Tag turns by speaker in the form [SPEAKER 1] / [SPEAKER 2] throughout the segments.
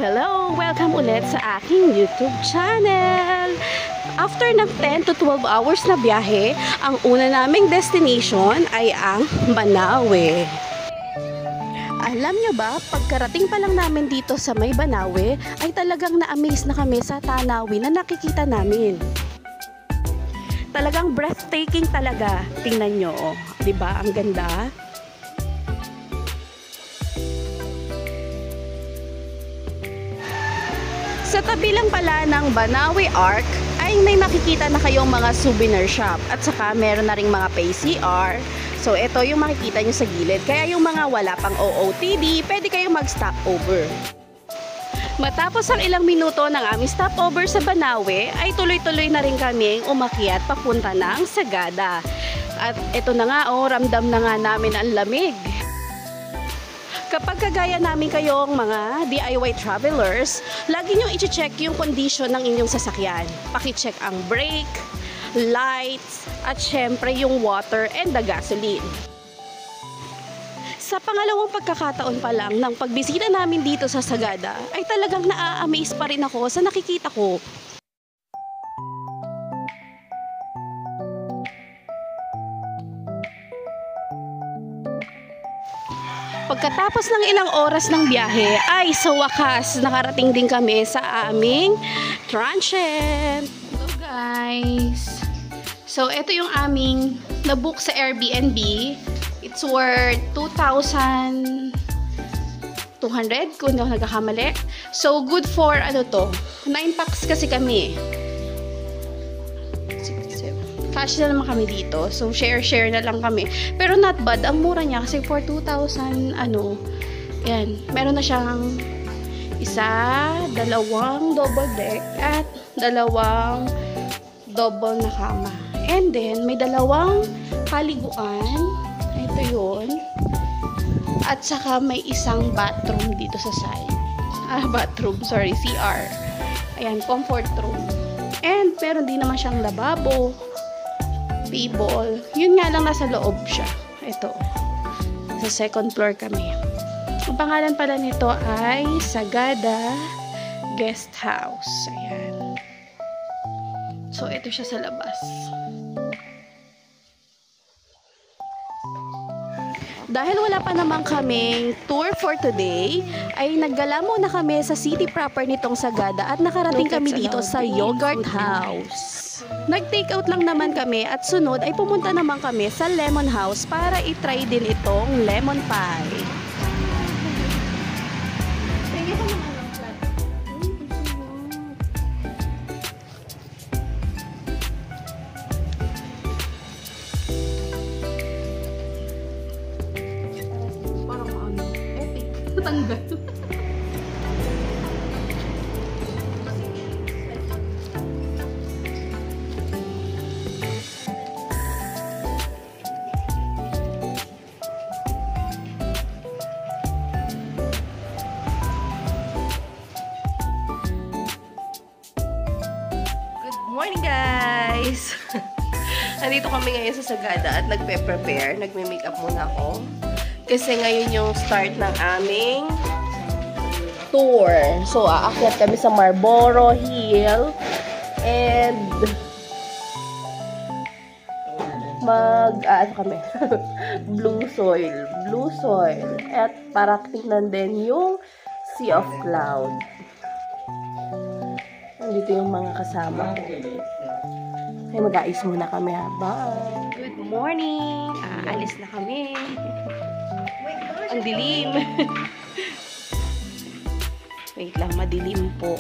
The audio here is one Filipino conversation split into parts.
[SPEAKER 1] Hello! Welcome ulit sa aking YouTube channel! After ng 10 to 12 hours na biyahe, ang una naming destination ay ang Banawe. Alam nyo ba, pagkarating pa lang namin dito sa may Banawe, ay talagang na-amaze na kami sa tanawin na nakikita namin. Talagang breathtaking talaga. Tingnan nyo, oh. Diba? Ang ganda. Sa tabi lang pala ng Banawe Arc ay may makikita na kayong mga souvenir shop at saka meron na ring mga PCR. So ito yung makikita nyo sa gilid. Kaya yung mga wala pang OOTD, pwede kayong mag-stop over. Matapos ang ilang minuto ng aming stopover sa Banawe, ay tuloy-tuloy na rin kaming umakyat papunta ng Sagada. At ito na nga, ramdam na nga namin ang lamig. Kapag kagaya namin kayong mga DIY travelers, lagi nyo i-check yung condition ng inyong sasakyan. Paki-check ang brake, lights, at syempre yung water and the gasoline. Sa pangalawang pagkakataon pa lang ng pagbisita namin dito sa Sagada, ay talagang naa-amaze pa rin ako sa nakikita ko. Pagkatapos ng ilang oras ng biyahe, ay sa wakas nakarating din kami sa aming transient. Hello guys! So ito yung aming nabook sa Airbnb. It's worth 2,200 kung hindi ako nagkakamali. So good for 9 packs kasi kami. Cash na naman kami dito. So, share na lang kami. Pero not bad. Ang mura niya kasi for 2,000, yan. Meron na siyang isa, dalawang double deck, at dalawang double na kama. And then, may dalawang paliguan. Ito yun. At saka may isang bathroom dito sa side. CR. Ayan, comfort room. And, meron din naman siyang lababo. Table. Yun nga lang nasa loob siya. Ito. Sa second floor kami. Ang pangalan pala nito ay Sagada Guest House. Ayan. So, ito siya sa labas. Dahil wala pa naman kaming tour for today, ay naggala muna kami sa city proper nitong Sagada at nakarating kami dito sa Yogurt House. Nag-take out lang naman kami at sunod ay pumunta naman kami sa Lemon House para i-try din itong lemon pie. Parang epic. Tanggal.
[SPEAKER 2] Morning guys! Nandito kami ngayon sa Sagada at nagpe-prepare. Nagme-makeup muna ako. Kasi ngayon yung start ng aming tour. So, aakyat kami sa Marlboro Hill. And kami? Blue soil. At para tingnan din yung Sea of Cloud. Dito yung mga kasama ko. Ay, mag-aayos muna kami ha. Bye!
[SPEAKER 1] Good morning! Alis na kami. Ang dilim. Wait lang, madilim po.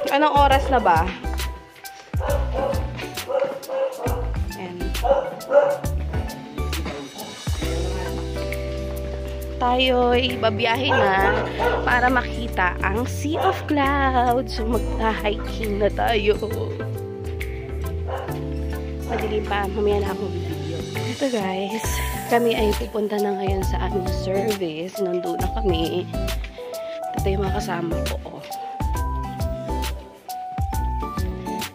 [SPEAKER 1] Anong oras na ba? Tayo'y babiyahe na para makita ang Sea of Clouds. So, magta-hiking na tayo. Madilim pa, mamaya na akong video. Ito guys, kami ay pupunta na ngayon sa aming service. Nandun na kami. Ito yung mga kasama ko.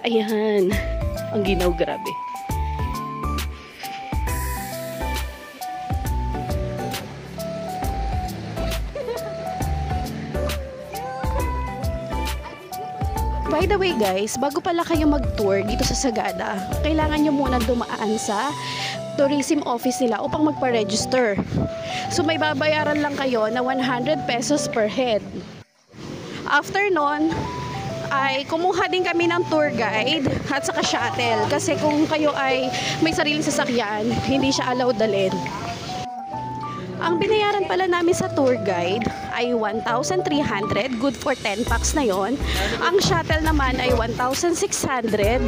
[SPEAKER 1] Ayan. Ang ginaw, grabe. By the way guys, bago pala kayo mag-tour dito sa Sagada, kailangan nyo muna dumaan sa tourism office nila upang magpa-register. So may babayaran lang kayo na 100 pesos per head. After nun, ay kumuha din kami ng tour guide at saka shuttle. Kasi kung kayo ay may sariling sasakyan, hindi siya allowed dalhin. Ang binayaran pala namin sa tour guide ay 1,300, good for 10 packs na yon. Ang shuttle naman ay 1,600,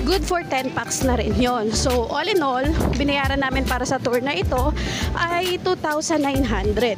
[SPEAKER 1] good for 10 packs na rin yon. So all in all, binayaran namin para sa tour na ito ay 2,900.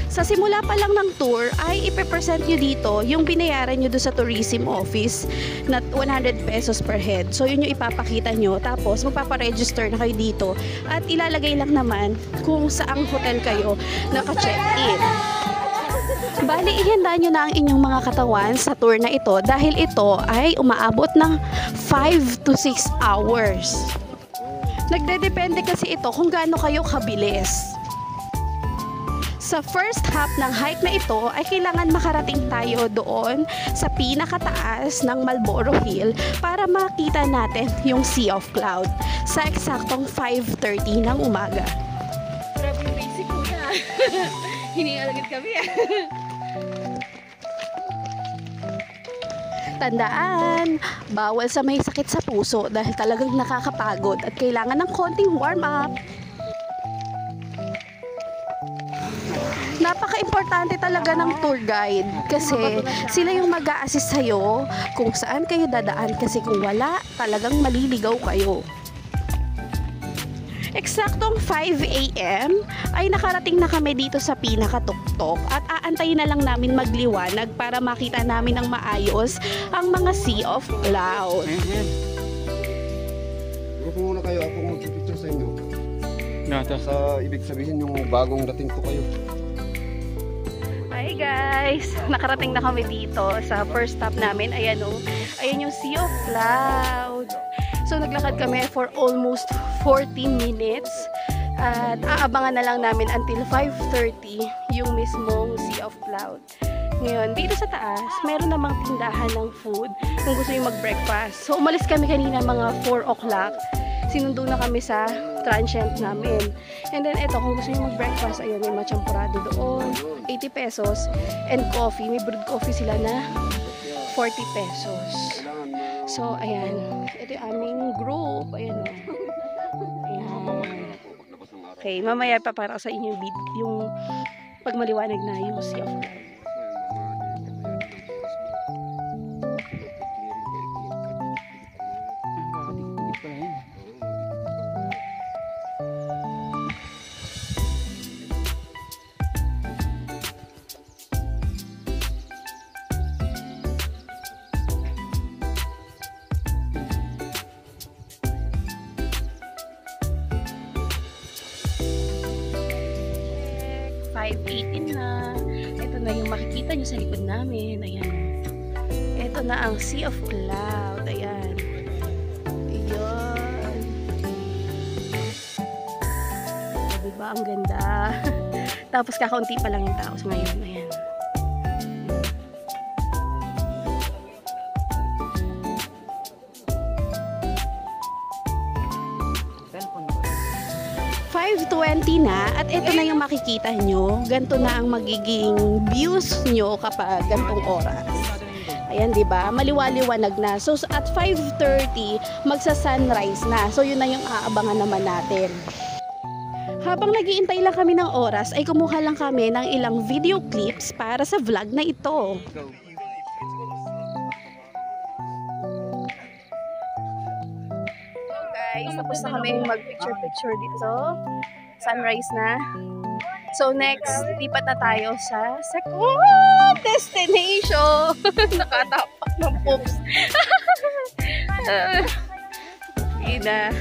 [SPEAKER 1] Sa simula pa lang ng tour ay ipe-present nyo dito yung binayaran nyo doon sa tourism office na 100 pesos per head. So yun yung ipapakita nyo, tapos magpaparegister na kayo dito at ilalagay lang naman kung saang hotel kayo naka-check-in. Bali, ihanda nyo na ang inyong mga katawan sa tour na ito dahil ito ay umaabot ng 5 to 6 hours. Nagdedepende kasi ito kung gaano kayo kabilis. Sa first half ng hike na ito ay kailangan makarating tayo doon sa pinakataas ng Marlborough Hill para makita natin yung Sea of Cloud sa eksaktong 5:30 ng umaga.
[SPEAKER 2] Grabe yung basic ko na. Hiningalagit kami
[SPEAKER 1] Tandaan, bawal sa may sakit sa puso dahil talagang nakakapagod at kailangan ng konting warm-up. Napaka-importante talaga ng tour guide kasi sila yung mag-a-assist sa'yo kung saan kayo dadaan kasi kung wala, talagang maliligaw kayo. Eksaktong 5 AM ay nakarating na kami dito sa pinakatuktok at aantayin na lang namin magliwanag para makita namin ng maayos ang mga Sea of Cloud.
[SPEAKER 3] Grupo muna kayo, ako mag-picture sa inyo. Sa ibig sabihin yung bagong dating to kayo.
[SPEAKER 1] Hi guys! Nakarating na kami dito sa first stop namin. Ayan o. Ayan yung Sea of Cloud. So naglakad kami for almost 40 minutes. At aabangan na lang namin until 5:30 yung mismong Sea of Cloud. Ngayon, dito sa taas, meron namang tindahan ng food kung gusto nyo mag-breakfast. So umalis kami kanina mga 4 o'clock. Sinundo na kami sa transient namin. And then ito, kung gusto nyo mag-breakfast, ayun, may machampurado doon, 80 pesos. And coffee, may brewed coffee sila na 40 pesos. So, ayan. Ito yung aming group. Ayan o. Ayan. Okay, mamaya pa para sa inyo yung pag maliwanag na yung Sea of Cloud. 5:18 na. Ito na yung makikita nyo sa likod namin. Ayan. Ito na ang Sea of Cloud. Ayan. Ayan. Diba? Ang ganda. Tapos kakaunti pa lang yung tao ngayon. Ayan. 5:20 na at ito na yung makikita nyo. Ganto na ang magiging views nyo kapag gantong oras. Ayan, di ba? Maliwaliwanag na. So at 5:30 magsa-sunrise na. So yun na yung aabangan naman natin. Habang nag-iintay lang kami ng oras ay kumuha lang kami ng ilang video clips para sa vlog na ito. guys, tapos na kami mag-picture-picture dito. Sunrise na. So next, lipat na tayo sa second destination. Nakatapak ng poops. Ina.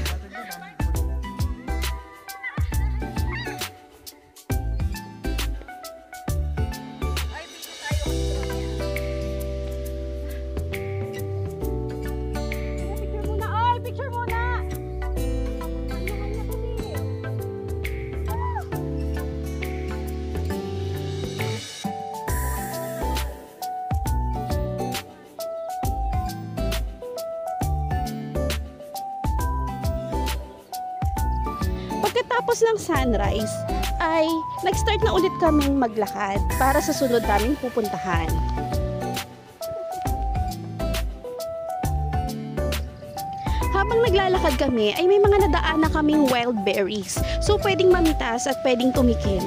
[SPEAKER 1] Pagkatapos ng sunrise, ay nag-start na ulit kaming maglakad para sa sunod naming pupuntahan. Habang naglalakad kami, ay may mga nadaan na kaming wild berries. So, pwedeng mamitas at pwedeng tumikim.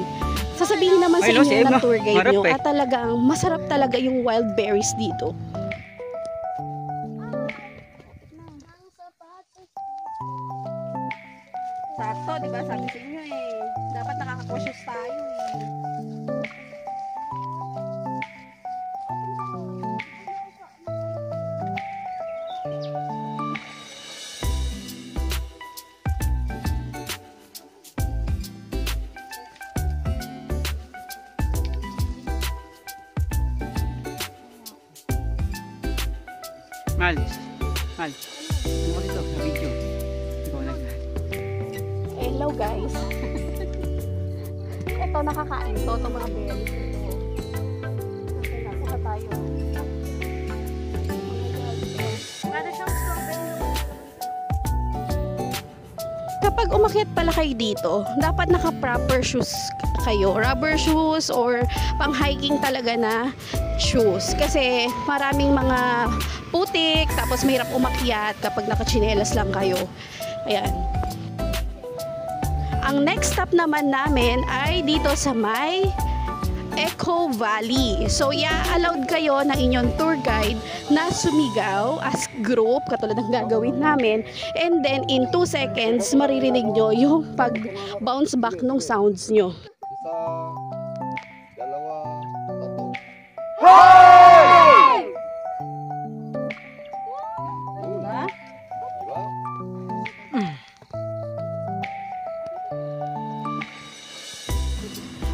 [SPEAKER 1] Sasabihin naman sa inyo ng tour guide nyo at talagang masarap talaga yung wild berries dito. Sakto, di ba? Sabi sa inyo eh. Dapat nakaka-cautious tayo eh.
[SPEAKER 4] Mal, ano dito sa video? Ikaw na.
[SPEAKER 1] Hello guys. Ito nakakain to, itong mga berries nito. Okay na, punta tayo. Para siyang strawberry. Kapag umakyat pala kayo dito, dapat naka-proper shoes kayo. Rubber shoes or pang-hiking talaga na shoes. Kasi maraming mga putik, tapos mahirap umakyat kapag nakachinelas lang kayo. Ayan. Ang next stop naman namin ay dito sa may Eco Valley. So, allowed kayo ng inyong tour guide na sumigaw as group, katulad ng gagawin namin. And then, in 2 seconds, maririnig nyo yung pag-bounce back ng sounds nyo.
[SPEAKER 3] Isa, dalawa, tatlo.
[SPEAKER 1] Hey! Diba?
[SPEAKER 3] Diba?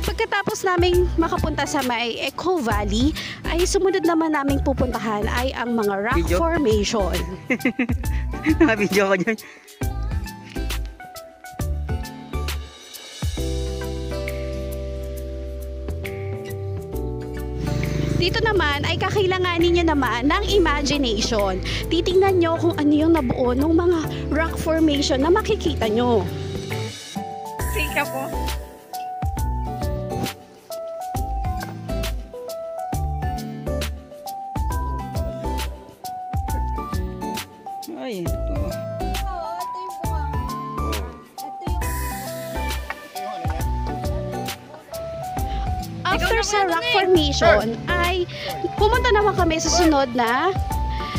[SPEAKER 1] Pagkatapos naming makapunta sa may Eco Valley, ay sumunod naman naming pupuntahan ay ang mga rock
[SPEAKER 4] Video?
[SPEAKER 1] formation.
[SPEAKER 4] Naka-video ko dyan.
[SPEAKER 1] Dito naman ay kakailanganin nyo naman ng imagination. Titingnan nyo kung ano yung nabuo ng mga rock formation na makikita nyo.
[SPEAKER 2] Sika po.
[SPEAKER 4] Ay, ito.
[SPEAKER 1] After sa rock formation ay pumunta naman kami sa sunod na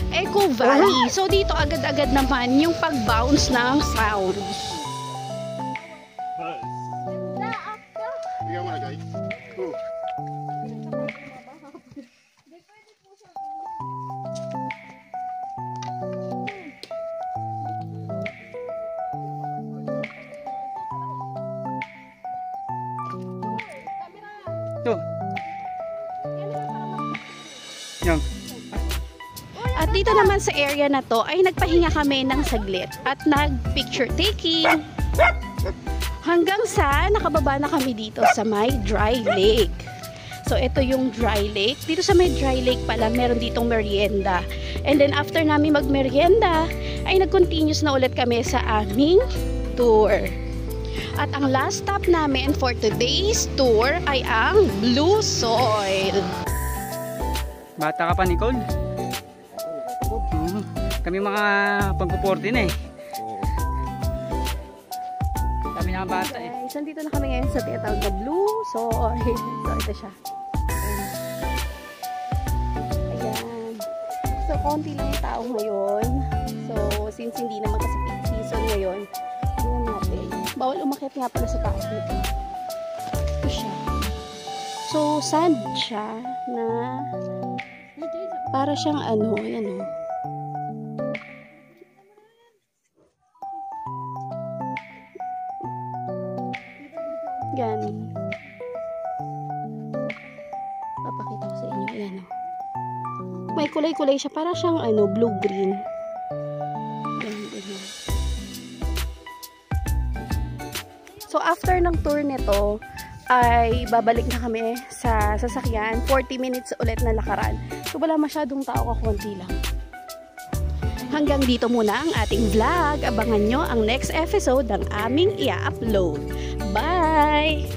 [SPEAKER 1] Eco Valley. So dito agad-agad naman yung pag-bounce ng sound.
[SPEAKER 3] Bigyan mo na guys.
[SPEAKER 4] Ito. Yan.
[SPEAKER 1] At dito naman sa area na to ay nagpahinga kami ng saglit at nag-picture taking. Hanggang sa nakababa na kami dito sa may dry lake. So ito yung dry lake. Dito sa may dry lake pala meron ditong merienda. And then after namin mag-merienda ay nag-continuous na ulit kami sa aming tour. At ang last stop namin for today's tour ay ang Blue Soil.
[SPEAKER 4] Bata ka pa, Nicole? Kami mga pagpuporte na eh. Kami na bata eh.
[SPEAKER 1] Guys, nandito na kami ngayon sa tinatawag na Blue Soil. So ito siya. Ayan. So konti lang yung tao ngayon. So since hindi naman kasi peak season ngayon, ngayon. Tingnan natin. Bawal umakyat nga pala sa taas nito. Ito siya. So, sand siya na para siyang ano, yan o. Yan. Papakita ko sa inyo. Ayan o. May kulay-kulay siya. Para siyang ano, blue-green. Yan, ganyan. So, after ng tour nito, ay babalik na kami sa sasakyan. 40 minutes ulit na lakaran. So, wala masyadong tao, kakunti lang. Hanggang dito muna ang ating vlog. Abangan nyo ang next episode ng aming i-upload. Bye!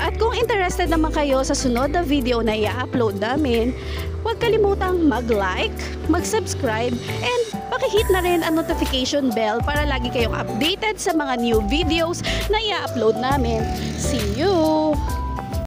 [SPEAKER 1] At kung interested naman kayo sa sunod na video na i-upload namin, huwag kalimutang mag-like, mag-subscribe, and pakihit na rin ang notification bell para lagi kayong updated sa mga new videos na i-upload namin. See you!